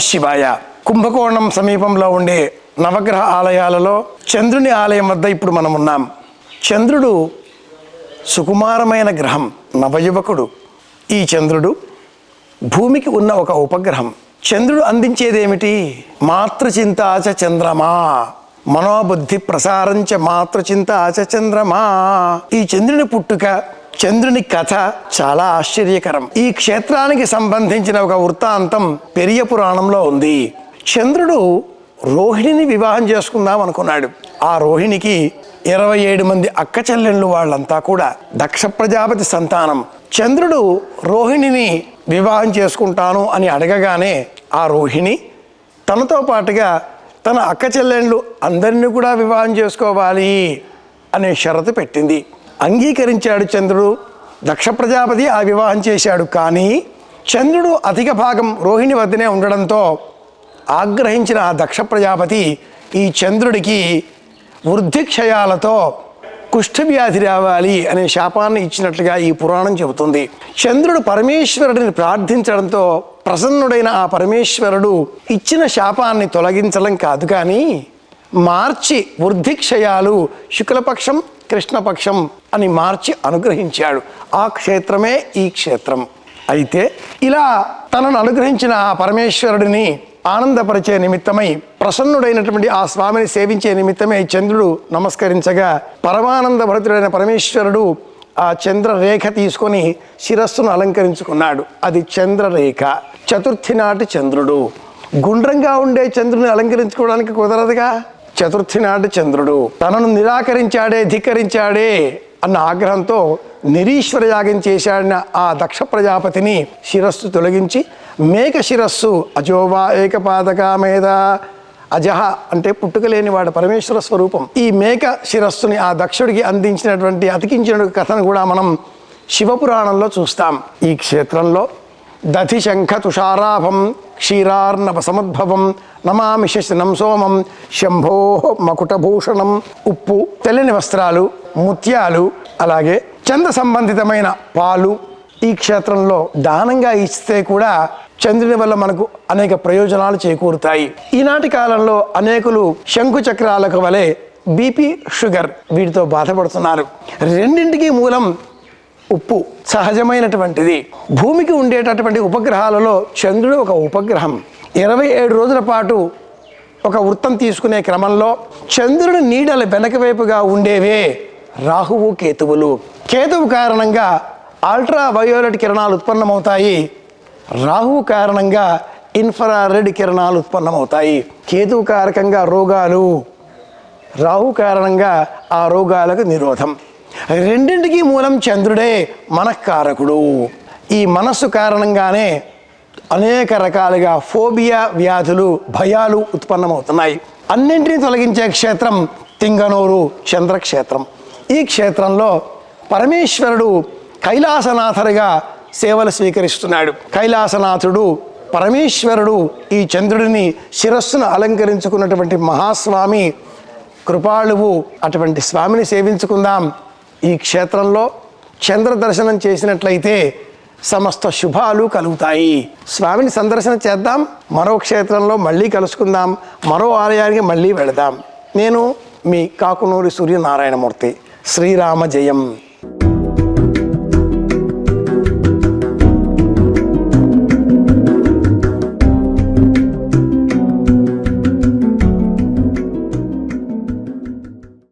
శివాయ. కుంభకోణం సమీపంలో ఉండే నవగ్రహ ఆలయాలలో చంద్రుని ఆలయం వద్ద ఇప్పుడు మనం ఉన్నాం. చంద్రుడు సుకుమారమైన గ్రహం, నవయువకుడు. ఈ చంద్రుడు భూమికి ఉన్న ఒక ఉపగ్రహం. చంద్రుడు అందించేదేమిటి? మాతృచింతాచ చంద్రమా, మనోబుద్ధి ప్రసారంచ మాతృచింతాచ చంద్రమా. ఈ చంద్రుని పుట్టుక, చంద్రుని కథ చాలా ఆశ్చర్యకరం. ఈ క్షేత్రానికి సంబంధించిన ఒక వృత్తాంతం పెరియ పురాణంలో ఉంది. చంద్రుడు రోహిణిని వివాహం చేసుకుందాం అనుకున్నాడు. ఆ రోహిణికి 27 మంది అక్క చెల్లెళ్ళు, వాళ్ళంతా కూడా దక్ష ప్రజాపతి సంతానం. చంద్రుడు రోహిణిని వివాహం చేసుకుంటాను అని అడగగానే ఆ రోహిణి తనతో పాటుగా తన అక్క చెల్లెళ్ళు అందరినీ కూడా వివాహం చేసుకోవాలి అనే షరతు పెట్టింది. అంగీకరించాడు చంద్రుడు. దక్ష ప్రజాపతి ఆ వివాహం చేశాడు. కానీ చంద్రుడు అధిక భాగం రోహిణి వద్దనే ఉండడంతో ఆగ్రహించిన ఆ దక్ష ప్రజాపతి ఈ చంద్రుడికి వృద్ధిక్షయాలతో కుష్ఠవ్యాధి రావాలి అనే శాపాన్ని ఇచ్చినట్లుగా ఈ పురాణం చెబుతుంది. చంద్రుడు పరమేశ్వరుడిని ప్రార్థించడంతో ప్రసన్నుడైన ఆ పరమేశ్వరుడు ఇచ్చిన శాపాన్ని తొలగించడం కాదు, కానీ మార్చి వృద్ధిక్షయాలు శుక్లపక్షం కృష్ణపక్షం అని మార్చి అనుగ్రహించాడు. ఆ క్షేత్రమే ఈ క్షేత్రం. అయితే ఇలా తనను అనుగ్రహించిన ఆ పరమేశ్వరుడిని ఆనందపరిచే నిమిత్తమై, ప్రసన్నుడైనటువంటి ఆ స్వామిని సేవించే నిమిత్తమై చంద్రుడు నమస్కరించగా పరమానంద భరితుడైన పరమేశ్వరుడు ఆ చంద్రరేఖ తీసుకొని శిరస్సును అలంకరించుకున్నాడు. అది చంద్రరేఖ. చతుర్థి నాటి చంద్రుడు. గుండ్రంగా ఉండే చంద్రుని అలంకరించుకోవడానికి కుదరదుగా. చతుర్థి నాటి చంద్రుడు తనను నిరాకరించాడే, ధిక్కరించాడే అన్న ఆగ్రహంతో నిరీశ్వర యాగం చేశాడిన ఆ దక్ష ప్రజాపతిని శిరస్సు తొలగించి మేక శిరస్సు, అజోవా ఏకపాదక మేధ, అజహ అంటే పుట్టుకలేని వాడు పరమేశ్వర స్వరూపం. ఈ మేక శిరస్సుని ఆ దక్షుడికి అందించినటువంటి అతికించిన కథను కూడా మనం శివపురాణంలో చూస్తాం. ఈ క్షేత్రంలో దధి శంఖ తుషారాభం క్షీరార్ణవ సముద్భవం నమామి శశినం సోమం శంభో మకుటభూషణం. ఉప్పు, తెల్లని వస్త్రాలు, ముత్యాలు, అలాగే చంద్ర సంబంధితమైన పాలు ఈ క్షేత్రంలో దానంగా ఇస్తే కూడా చంద్రుని వల్ల మనకు అనేక ప్రయోజనాలు చేకూరుతాయి. ఈనాటి కాలంలో అనేకులు శంకు చక్రాలకు వలె బీపీ, షుగర్ వీటితో బాధపడుతున్నారు. రెండింటికి మూలం ఉప్పు, సహజమైనటువంటిది. భూమికి ఉండేటటువంటి ఉపగ్రహాలలో చంద్రుడు ఒక ఉపగ్రహం. 27 రోజుల పాటు ఒక వృత్తం తీసుకునే క్రమంలో చంద్రుడి నీడల వెనక వైపుగా ఉండేవే రాహువు, కేతువులు. కేతువు కారణంగా అల్ట్రా వయోలెట్ కిరణాలు ఉత్పన్నమవుతాయి. రాహువు కారణంగా ఇన్ఫ్రారెడ్ కిరణాలు ఉత్పన్నమవుతాయి. కేతువు కారకంగా రోగాలు, రాహు కారణంగా ఆ రోగాలకు నిరోధం. రెండింటికి మూలం చంద్రుడే, మనఃకారకుడు. ఈ మనస్సు కారణంగానే అనేక రకాలుగా ఫోబియా వ్యాధులు, భయాలు ఉత్పన్నమవుతున్నాయి. అన్నింటినీ తొలగించే క్షేత్రం తింగనూరు చంద్రక్షేత్రం. ఈ క్షేత్రంలో పరమేశ్వరుడు కైలాసనాథుడిగా సేవలు స్వీకరిస్తున్నాడు. కైలాసనాథుడు పరమేశ్వరుడు ఈ చంద్రుడిని శిరస్సును అలంకరించుకున్నటువంటి మహాస్వామి, కృపాళువు. అటువంటి స్వామిని సేవించుకుందాం. ఈ క్షేత్రంలో చంద్ర దర్శనం చేసినట్లయితే సమస్త శుభాలు కలుగుతాయి. స్వామిని సందర్శన చేద్దాం. మరో క్షేత్రంలో మళ్ళీ కలుసుకుందాం. మరో ఆలయానికి మళ్ళీ వెళదాం. నేను మీ కాకునూరి సూర్యనారాయణమూర్తి. శ్రీరామ జయం.